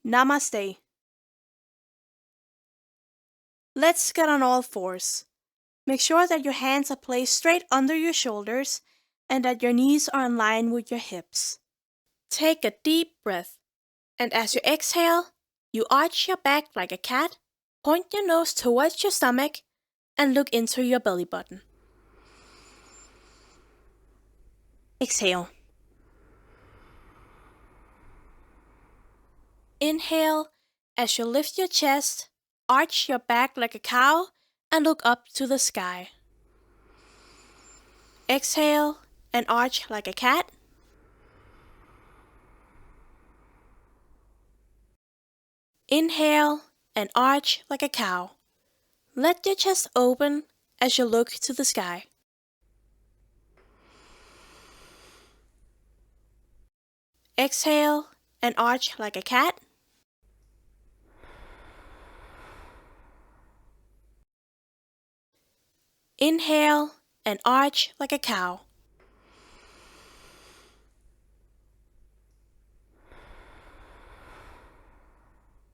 Namaste. Let's get on all fours. Make sure that your hands are placed straight under your shoulders and that your knees are in line with your hips. Take a deep breath, and as you exhale, you arch your back like a cat, point your nose towards your stomach, and look into your belly button. Exhale. Inhale as you lift your chest, arch your back like a cow, and look up to the sky. Exhale and arch like a cat. Inhale and arch like a cow. Let your chest open as you look to the sky. Exhale and arch like a cat. Inhale and arch like a cow.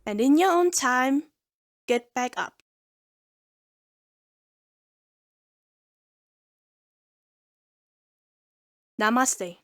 And in your own time, get back up. Namaste.